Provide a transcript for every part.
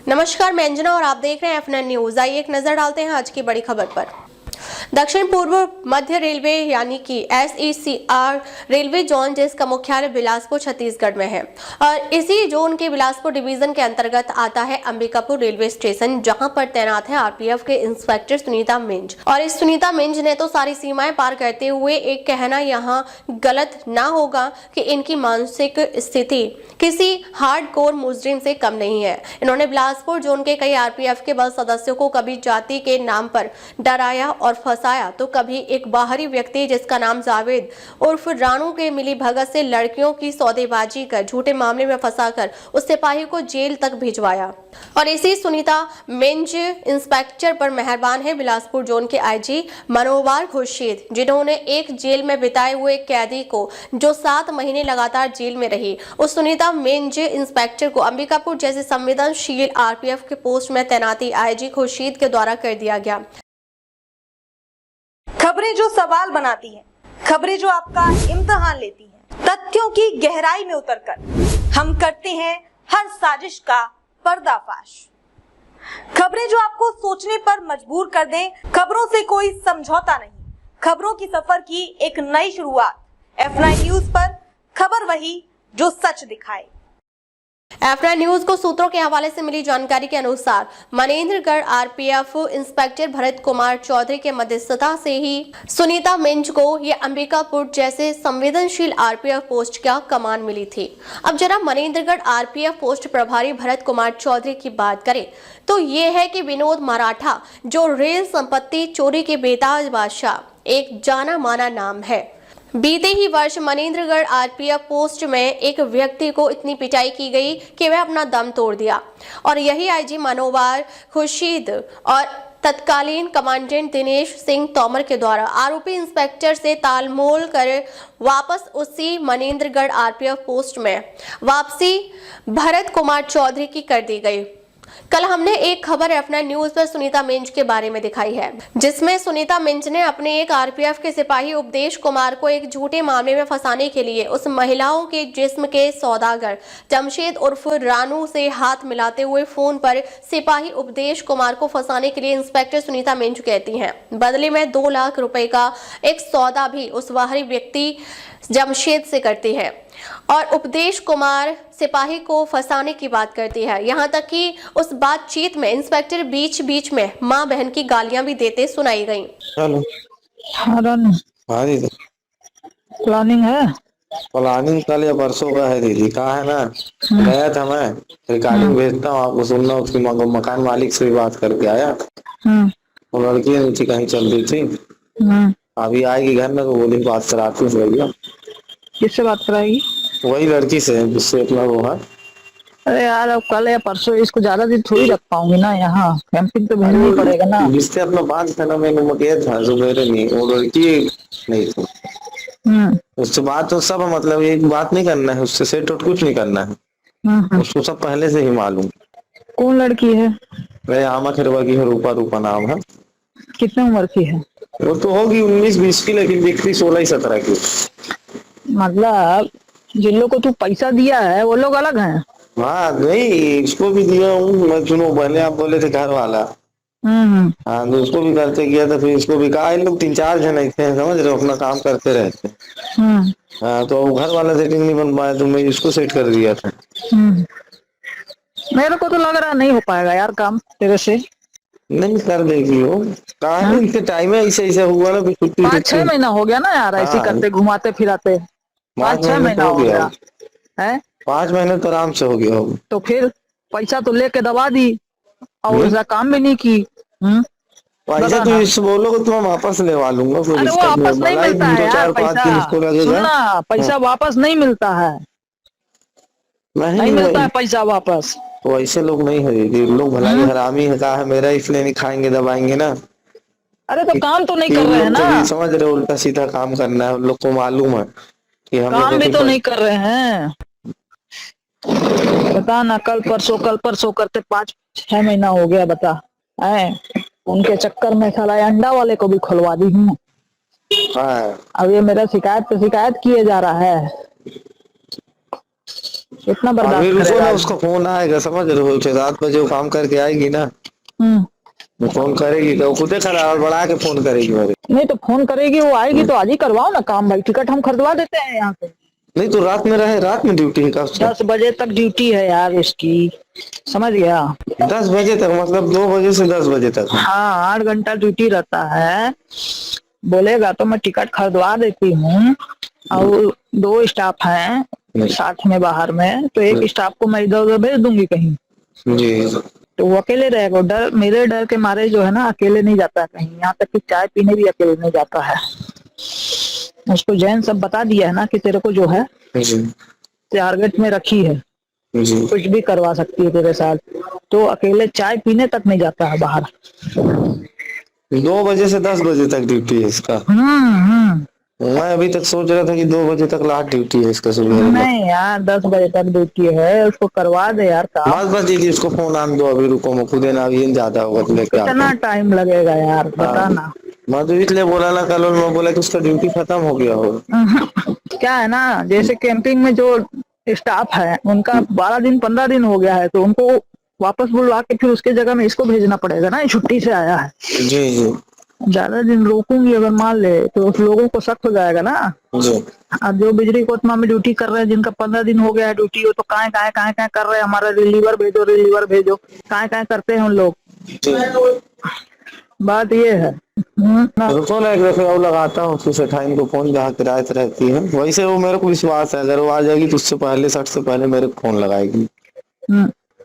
नमस्कार, मैं अंजना और आप देख रहे हैं F9 न्यूज। आइए एक नजर डालते हैं आज की बड़ी खबर पर। दक्षिण पूर्व मध्य रेलवे यानी कि SECR रेलवे जोन, जिसका मुख्यालय बिलासपुर छत्तीसगढ़ में है, और इसी जोन के बिलासपुर डिवीजन के अंतर्गत आता है अंबिकापुर रेलवे स्टेशन, जहां पर तैनात है RPF के इंस्पेक्टर सुनीता मिंज। और इस सुनीता मिंज ने तो सारी सीमाएं पार करते हुए एक कहना यहां गलत ना होगा कि इनकी मानसिक स्थिति किसी हार्डकोर मुजरिम से कम नहीं है। इन्होंने बिलासपुर जोन के कई RPF के बल सदस्यों को कभी जाति के नाम पर डराया और फंसाया, तो कभी एक बाहरी व्यक्ति जिसका नाम जावेद उर्फ रानू के मिली भगत से लड़कियों की सौदेबाजी कर झूठे मामले में फंसाकर उस सिपाही को जेल तक भिजवाया। और इसी सुनीता मिंज इंस्पेक्टर पर मेहरबान है बिलासपुर जोन के IG मनोवार खुर्शीद, जिन्होंने एक जेल में बिताए हुए कैदी को, जो 7 महीने लगातार जेल में रही, उस सुनीता मिंज इंस्पेक्टर को अंबिकापुर जैसे संवेदनशील RPF के पोस्ट में तैनाती IG खुर्शीद के द्वारा कर दिया गया। खबरें जो सवाल बनाती हैं, खबरें जो आपका इम्तिहान लेती हैं, तथ्यों की गहराई में उतरकर हम करते हैं हर साजिश का पर्दाफाश। खबरें जो आपको सोचने पर मजबूर कर दें, खबरों से कोई समझौता नहीं, खबरों की सफर की एक नई शुरुआत। F9 न्यूज पर खबर वही जो सच दिखाए। F9 न्यूज को सूत्रों के हवाले से मिली जानकारी के अनुसार मनेन्द्रगढ़ RPF इंस्पेक्टर भरत कुमार चौधरी के मध्यस्थता से ही सुनीता मिंज को ये अंबिकापुर जैसे संवेदनशील RPF पोस्ट का कमान मिली थी। अब जरा मनेन्द्रगढ़ RPF पोस्ट प्रभारी भरत कुमार चौधरी की बात करें तो ये है कि विनोद मराठा, जो रेल संपत्ति चोरी के बेताज बादशाह, एक जाना माना नाम है। बीते ही वर्ष मनेन्द्रगढ़ RPF पोस्ट में एक व्यक्ति को इतनी पिटाई की गई कि वह अपना दम तोड़ दिया, और यही IG मनोवार खुर्शीद और तत्कालीन कमांडेंट दिनेश सिंह तोमर के द्वारा आरोपी इंस्पेक्टर से तालमोल कर वापस उसी मनेन्द्रगढ़ RPF पोस्ट में वापसी भरत कुमार चौधरी की कर दी गई। कल हमने एक खबर F9 न्यूज पर सुनीता मिंज के बारे में दिखाई है, जिसमें सुनीता मिंज ने अपने एक RPF के सिपाही उपदेश कुमार को एक झूठे मामले में फंसाने के लिए उस महिलाओं के जिस्म के सौदागर जमशेद उर्फ रानू से हाथ मिलाते हुए फोन पर सिपाही उपदेश कुमार को फंसाने के लिए इंस्पेक्टर सुनीता मिंज कहती हैं। बदले में 2 लाख रुपए का एक सौदा भी उस बाहरी व्यक्ति जमशेद से करती है, और उपदेश कुमार सिपाही को फंसाने की बात करती है। यहाँ तक कि उस बातचीत में इंस्पेक्टर बीच बीच में माँ बहन की गालियां भी देते सुनाई गईं। हेलो, हाँ दीदी, प्लानिंग है? प्लानिंग कल या परसों का है दीदी। कहा है ना, गया था मैं, रिकॉर्डिंग भेजता हूँ आपको सुनना। उसकी मकान मालिक से भी बात करके आया। वो लड़की नीचे कहीं चल रही थी, अभी आएगी घर में तो वो दिन बात कराती हूँ भैया। किससे बात कराएगी? वही लड़की से जिससे अपना वो है। अरे यार, अब कल या परसों, इसको ज्यादा दिन थोड़ी रख पाऊंगी ना, यहाँ कैंपिंग तो भेजना ही पड़ेगा ना। जिससे अपना बात था ना, मैंने मुकेश था सुबह नहीं, वो लड़की नहीं थी। उससे बात तो सब मतलब एक बात नहीं करना है, उससे सेट आउट कुछ नहीं करना है, उसको सब पहले से ही मालूम। कौन लड़की है? वही आमा खिरवा की है, रूपा नाम है। कितने उम्र की है? वो तो होगी 19-20 की, लेकिन दिखती 16-17 की। मतलब जिन लोग को तू पैसा दिया है वो लोग अलग हैं? हाँ नहीं, इसको भी दिया हूँ मैं। सुनो, पहले आप बोले थे घर वाला, हाँ तो उसको भी करते किया था, फिर इसको भी कहा। इन लोग 3-4 जन थे, समझ रहे हो, अपना काम करते रहते। हाँ तो घर वाला सेटिंग नहीं बन पाया तो मैं इसको सेट कर दिया था। मेरे को तो लग रहा नहीं हो पाएगा यार काम तेरे से। नहीं कर देगी वो, कहा इनके टाइम है, ऐसे हुआ ना। 5-6 महीना हो गया ना यार, ऐसे करते घुमाते फिराते। 5-6 महीना हो गया है। 5 महीने तो आराम से हो गया होगा। तो फिर पैसा तो लेके दबा दी और उसका काम भी नहीं की। पैसा तो इस बोलोगे तो मैं वापस लेवा लूंगा। अरे वो वापस नहीं मिलता है यार पैसा। सुनना, पैसा वापस नहीं मिलता है, नहीं मिलता है पैसा वापस। तो ऐसे लोग नहीं है, लोग भलाई हरामी है। कहा है मेरा, इसलिए नहीं खाएंगे दबाएंगे ना। अरे तो काम तो नहीं कर रहे हैं ना, समझ रहे हो, उल्टा सीधा काम करना है। उन लोग को मालूम है कि हम काम भी तो नहीं कर रहे हैं। बता ना, कल परसों करते 5-6 महीना हो गया। बता है, उनके चक्कर में साला अंडा वाले को भी खुलवा दी हूँ। अब ये मेरा शिकायत पे शिकायत किए जा रहा है। इतना अभी बर्दाश्त रुको करेगा ना, आदमी? उसका फोन आएगा, समझ रहे हो, 6-7 बजे वो काम करके आएगी ना, हम्म। वो फोन करेगी तो खुद खड़ा बढ़ा के फोन करेगी मेरे। नहीं तो फोन करेगी, वो आएगी तो आज ही करवाओ ना काम भाई, टिकट हम खरीदवा देते हैं यहाँ से। नहीं तो रात में रहे, रात में ड्यूटी है कब से? 10 बजे तक ड्यूटी है यार इसकी, समझ गया? 10 बजे तक, मतलब 2 बजे से 10 बजे तक? हाँ 8 घंटा ड्यूटी रहता है। बोलेगा तो मैं टिकट खरीदवा देती हूँ। और 2 स्टाफ हैं साथ में बाहर में, तो एक स्टाफ को मैं इधर उधर भेज दूंगी कहीं, जी। तो वो अकेले रहेगा। डर, मेरे डर के मारे जो है ना, अकेले नहीं जाता है कहीं, यहाँ तक कि चाय पीने भी अकेले नहीं जाता है। उसको जैन सब बता दिया है ना कि तेरे को जो है जी। टारगेट में रखी है, जी। कुछ भी करवा सकती है तेरे साथ, तो अकेले चाय पीने तक नहीं जाता है बाहर। 2 बजे से 10 बजे तक ड्यूटी है इसका? मैं अभी तक सोच रहा था कि 2 बजे तक लास्ट ड्यूटी है इसका सुबह। नहीं यार 10 बजे तक ड्यूटी है, उसको करवा दे यार काम। बस दीदी इसको फोन आन दो, अभी रुको, मैं खुद ना अभी ज्यादा होगा तो लेके आता कितना हूँ। टाइम लगेगा यार बता ना। मैं तो इसलिए बोला ना कल, मैं बोला कि उसका ड्यूटी खत्म हो गया हो। क्या है ना, जैसे कैंपिंग में जो स्टाफ है उनका 12 दिन 15 दिन हो गया है, तो उनको वापस बुलवा के फिर उसके जगह में इसको भेजना पड़ेगा ना, ये छुट्टी से आया है। जी जी ज्यादा दिन रोकूंगी अगर मान ले तो उस लोगों को शक हो जाएगा ना। जी। अब जो बिजली कोतमा में ड्यूटी कर रहे हैं, जिनका 15 दिन हो गया है ड्यूटी, वो तो कहाँ कर रहे हैं, हमारा रिलीवर भेजो, कहाँ करते हैं उन लोग। बात ये है। रुको ना एक दफे और लगाता हूँ, फिर सेठाइन को फोन, जहाँ किराए से रहती है। वैसे वो मेरे को विश्वास है, अगर वो आ जाएगी तो उससे पहले 60 से पहले मेरे को फोन लगाएगी।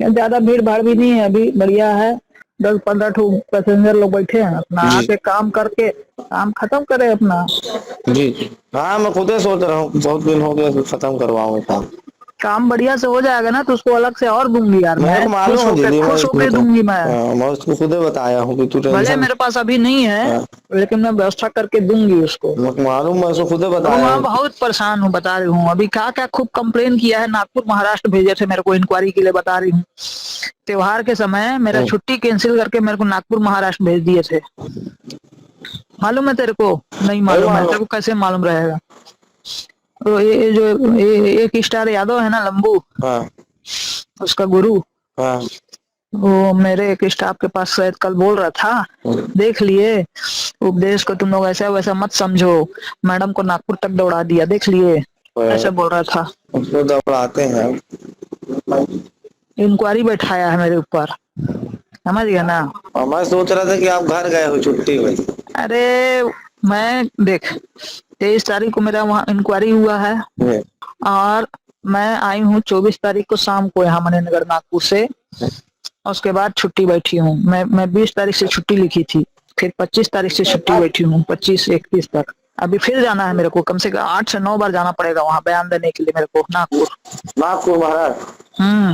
ज्यादा भीड़ भाड़ भी नहीं है अभी, बढ़िया है। 10-15 ठो पैसेंजर लोग बैठे हैं, अपना आके काम करके काम खत्म करे अपना। जी। हाँ मैं खुद ही सोच रहा हूँ, बहुत दिन हो गया, खत्म करवाऊँ काम बढ़िया से हो जाएगा ना तो उसको अलग से और दूंगी यार, मेरे को मालूम है दीदी, खुश होके दूंगी मैं। मैं उसको खुद ही बताया हूँ कि तू भले टेंशन। मेरे पास अभी नहीं है लेकिन मैं व्यवस्था करके दूंगी उसको। मेरे को मालूम, मैं उसको खुद ही बताया मैं हूँ। बहुत परेशान हूँ, बता रही हूँ। अभी क्या खूब कंप्लेन किया है, नागपुर महाराष्ट्र भेजे थे मेरे को इंक्वायरी के लिए, बता रही हूँ। त्योहार के समय मेरा छुट्टी कैंसिल करके मेरे को नागपुर महाराष्ट्र भेज दिए थे। मालूम है तेरे को? नहीं मालूम है तेरे को? कैसे मालूम रहेगा? तो ये जो एक स्टार यादव है ना, लंबू, हाँ उसका गुरु, हाँ वो मेरे एक स्टाफ के पास शायद कल बोल रहा था, देख लिए उपदेश को तुम लोग ऐसा वैसा मत समझो, मैडम को नागपुर तक दौड़ा दिया, देख लिए, ऐसा बोल रहा था। उसको दौड़ाते हैं। इंक्वायरी बैठाया है मेरे ऊपर, समझ गया ना? और मैं सोच रहा था कि आप घर गए हो छुट्टी में। अरे मैं देख 23 तारीख को मेरा वहाँ इंक्वायरी हुआ है, और मैं आई हूँ 24 तारीख को शाम को यहाँ मणिनगर नागपुर से। उसके बाद छुट्टी बैठी हूँ मैं 20 तारीख से छुट्टी लिखी थी, फिर 25 तारीख से छुट्टी बैठी हूँ, 25-31 तक। अभी फिर जाना है मेरे को, कम से कम 8 से 9 बार जाना पड़ेगा वहाँ बयान देने के लिए मेरे को, नागपुर महाराज।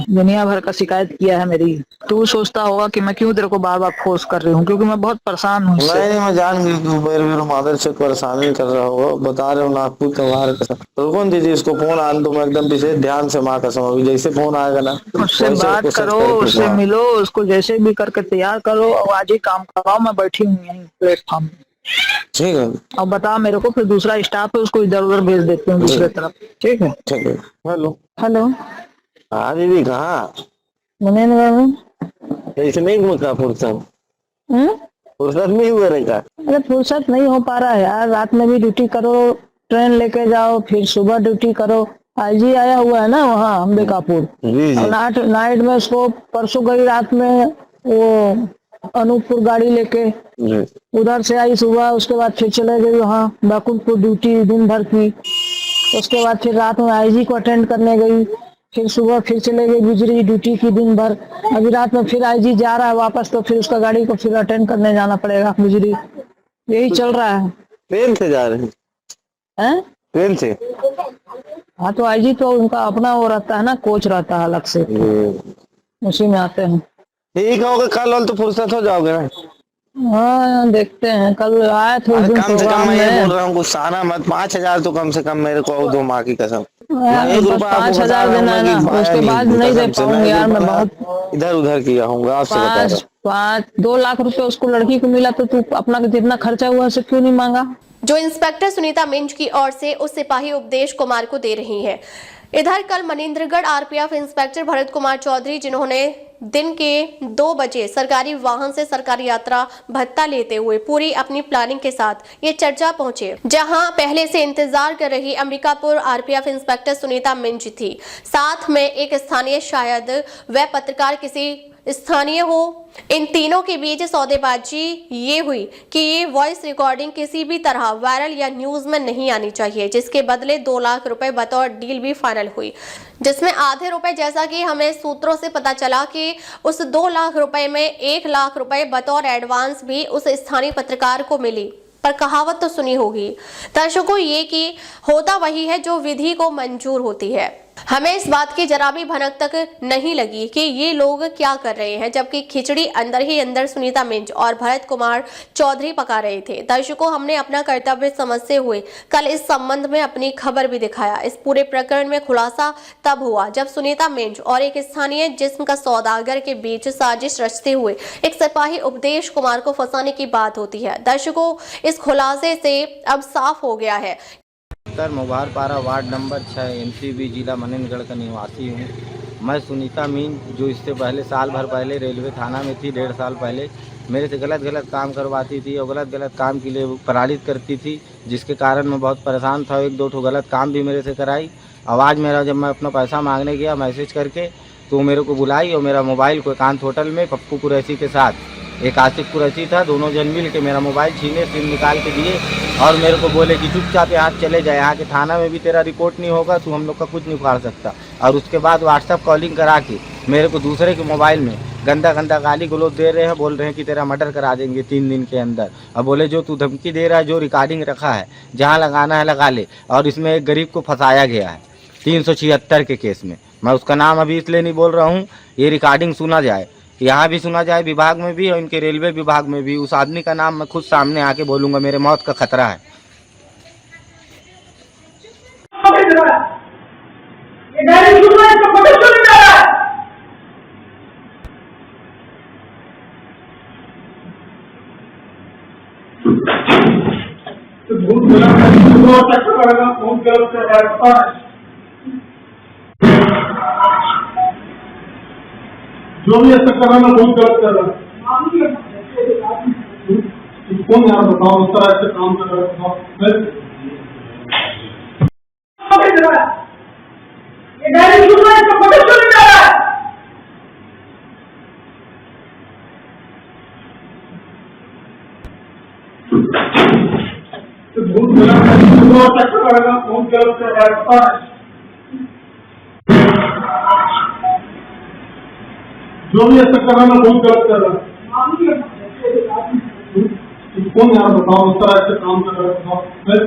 दुनिया भर का शिकायत किया है मेरी। तू सोचता होगा कि मैं क्यों तेरे को बार बार फोर्स कर रही हूँ, क्योंकि मैं बहुत परेशान हूँ इससे। नहीं मैं जान गई तू मेरे मादर से परेशानी कर रहा होगा, बता रहे हो नागपुर त्योहार का। तो कौन दीजिए इसको फोन आन दो, मैं एकदम विशेष ध्यान से माँ कसम, अभी जैसे फोन आएगा ना उससे बात करो, उससे मिलो, उसको जैसे भी करके तैयार करो और आज ही काम करवाओ। मैं बैठी हूँ यहीं प्लेटफॉर्म में, ठीक है। अब बता मेरे को, फिर दूसरा स्टाफ है उसको इधर उधर भेज देती हूँ दूसरे तरफ, ठीक है? ठीक है। हेलो हेलो, हाँ दीदी कहाँ? मणिनगर में। ऐसे नहीं घूमता फुर्सत? फुर्सत नहीं हुआ रहेगा? अरे फुर्सत नहीं हो पा रहा है यार, रात में भी ड्यूटी करो, ट्रेन लेके जाओ, फिर सुबह ड्यूटी करो। आईजी आया हुआ है ना वहाँ अंबिकापुर, नाइट में उसको परसों गई रात में वो अनूपपुर गाड़ी लेके, उधर से आई सुबह, उसके बाद फिर चले गई वहाँ बाकुलपुर ड्यूटी दिन भर की। उसके बाद फिर रात में आईजी को अटेंड करने गई, फिर सुबह फिर चले गई गुजरी ड्यूटी की दिन भर। अभी रात में फिर आईजी जा रहा है वापस, तो फिर उसका गाड़ी को फिर अटेंड करने जाना पड़ेगा गुजरी। यही चल रहा है। ट्रेन से जा रहे हैं? ट्रेन से? हाँ तो आईजी तो उनका अपना वो रहता है ना, कोच रहता है अलग से, उसी में आते हैं। ठीक होगा, कल वाल तो फुर्सत हो जाओगे ना? हाँ देखते हैं, कल आए थे उस दिन कम से कम मैं ये में। बोल रहा हूँ कुछ सारा मत, 5,000 तो कम से कम मेरे को दो, माँ की कसम। 5,000 देना है ना, उसके बाद नहीं दे पाऊंगी यार मैं, बहुत इधर उधर किया हूँ आपसे बता रहा। 2 लाख रुपए उसको लड़की को मिला, तो तू अपना जितना खर्चा हुआ है क्यों नहीं मांगा? जो इंस्पेक्टर सुनीता मिंज की ओर से उस सिपाही उपदेश कुमार को दे रही है। इधर कल मनेंद्रगढ़ आरपीएफ इंस्पेक्टर भरत कुमार चौधरी, जिन्होंने दिन के 2 बजे सरकारी वाहन से सरकारी यात्रा भत्ता लेते हुए पूरी अपनी प्लानिंग के साथ ये चर्चा पहुंचे, जहां पहले से इंतजार कर रही अंबिकापुर आरपीएफ इंस्पेक्टर सुनीता मिंज थी। साथ में एक स्थानीय, शायद वह पत्रकार किसी स्थानीय हो। इन तीनों के बीच सौदेबाजी ये हुई कि ये वॉइस रिकॉर्डिंग किसी भी तरह वायरल या न्यूज में नहीं आनी चाहिए, जिसके बदले 2 लाख रुपए बतौर डील भी फाइनल हुई, जिसमें आधे रुपए, जैसा कि हमें सूत्रों से पता चला कि उस 2 लाख रुपए में 1 लाख रुपए बतौर एडवांस भी उस स्थानीय पत्रकार को मिली। पर कहावत तो सुनी होगी दर्शकों, ये कि होता वही है जो विधि को मंजूर होती है। हमें इस बात की जरा भी भनक तक नहीं लगी कि ये लोग क्या कर रहे हैं, जबकि खिचड़ी अंदर ही अंदर सुनीता मिंज और भरत कुमार चौधरी पका रहे थे। दर्शकों, हमने अपना कर्तव्य समझते हुए कल इस संबंध में अपनी खबर भी दिखाया। इस पूरे प्रकरण में खुलासा तब हुआ जब सुनीता मिंज और एक स्थानीय जिस्म का सौदागर के बीच साजिश रचते हुए एक सिपाही उपदेश कुमार को फंसाने की बात होती है। दर्शकों, इस खुलासे से अब साफ हो गया है। मुबारपारा वार्ड नंबर 6 एमसीबी जिला मनेंद्रगढ़ का निवासी हूँ। मैं सुनीता मीन, जो इससे पहले साल भर पहले रेलवे थाना में थी, 1.5 साल पहले मेरे से गलत काम करवाती थी और गलत काम के लिए पराजित करती थी, जिसके कारण मैं बहुत परेशान था। 1-2 ठो गलत काम भी मेरे से कराई। आवाज़ मेरा, जब मैं अपना पैसा मांगने गया मैसेज करके, तो मेरे को बुलाई और मेरा मोबाइल को एकांत होटल में पप्पू कुरैशी के साथ एक आसिफ कुरैशी था, दोनों जन मिल के मेरा मोबाइल छीने, सिम निकाल के दिए और मेरे को बोले कि चुपचाप यहाँ चले जाए, यहाँ के थाना में भी तेरा रिपोर्ट नहीं होगा, तू हम लोग का कुछ नहीं उखाड़ सकता। और उसके बाद व्हाट्सएप कॉलिंग करा के मेरे को दूसरे के मोबाइल में गंदा गाली गलौज दे रहे हैं, बोल रहे हैं कि तेरा मर्डर करा देंगे 3 दिन के अंदर। और बोले जो तू धमकी दे रहा है, जो रिकॉर्डिंग रखा है, जहाँ लगाना है लगा ले। और इसमें एक गरीब को फंसाया गया है 376 के केस में। मैं उसका नाम अभी इसलिए नहीं बोल रहा हूँ, ये रिकॉर्डिंग सुना जाए, यहाँ भी सुना जाए, विभाग में भी और इनके रेलवे विभाग में भी। उस आदमी का नाम मैं खुद सामने आके बोलूँगा, मेरे मौत का खतरा है। जो भी ऐसा कर रहा है, मैं बहुत गलत कर रहा हूँ। कौन यार बताओ, इस तरह से काम कर रहा है। बहुत गलत कर रहा है। जो भी ऐसा कर रहा है, मैं बहुत गलत कर रहा हूँ। कौन यार बताओ, इस तरह से काम कर रहा है।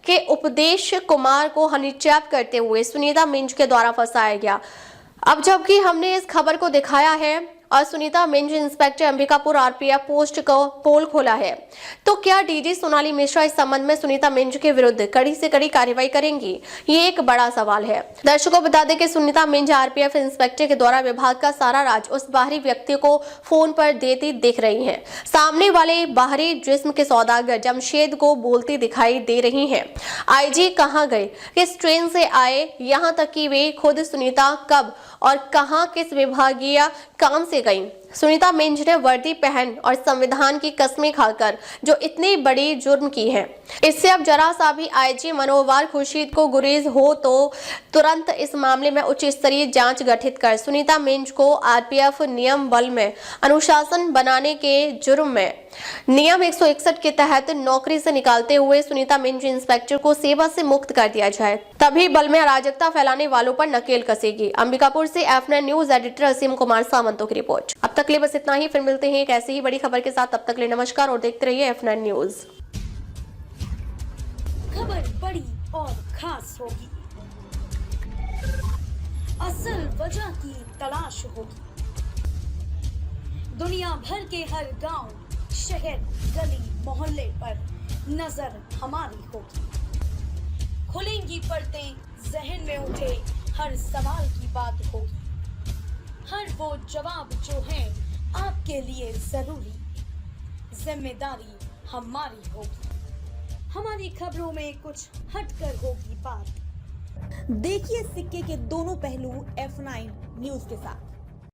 के उपदेश कुमार को हनी ट्रैप करते हुए सुनीता मिंज के द्वारा फंसाया गया। अब जबकि हमने इस खबर को दिखाया है और Sunita Minj inspector Ambikapur RPF post को पोल खोला है, तो क्या डीजी सोनाली मिश्रा इस संबंध में सुनीता मिंज के विरुद्ध कड़ी से कड़ी कार्रवाई करेंगी? ये एक बड़ा सवाल है। दर्शकों, बता दें कि सुनीता मिंज आरपीएफ इंस्पेक्टर के द्वारा विभाग का सारा राज उस बाहरी व्यक्ति को फोन पर देती दिख रही है। सामने वाले बाहरी जिस्म के सौदागर जमशेद को बोलती दिखाई दे रही है, आईजी कहाँ गए, किस ट्रेन से आए, यहाँ तक कि वे खुद सुनीता कब और कहां किस विभागीय काम से गई। सुनीता मिंज ने वर्दी पहन और संविधान की कस्में खाकर जो इतनी बड़ी जुर्म की है, इससे अब जरा सा भी आईजी मनोवार खुर्शीद को गुरेज हो तो तुरंत इस मामले में उच्च स्तरीय जांच गठित कर सुनीता मिंज को आरपीएफ नियम बल में अनुशासन बनाने के जुर्म में नियम 161 के तहत नौकरी से निकालते हुए सुनीता मिंज इंस्पेक्टर को सेवा से मुक्त कर दिया जाए, तभी बल में अराजकता फैलाने वालों पर नकेल कसेगी। अंबिकापुर से F9 न्यूज एडिटर असीम कुमार सामंतों की रिपोर्ट। अब तक के लिए बस इतना ही, फिर मिलते हैं एक ऐसी ही बड़ी खबर के साथ। तब तक के लिए नमस्कार और देखते रहिए F9 न्यूज। खबर बड़ी और खास होगी, असल वजह की तलाश होगी, दुनिया भर के हर गांव, शहर, गली, मोहल्ले पर नजर हमारी होगी। खुलेंगी पर्दें, जहन में उठे हर सवाल की बात होगी, हर वो जवाब जो है आपके लिए जरूरी, जिम्मेदारी हमारी होगी। हमारी खबरों में कुछ हटकर होगी बात। देखिए सिक्के के दोनों पहलू F9 न्यूज के साथ।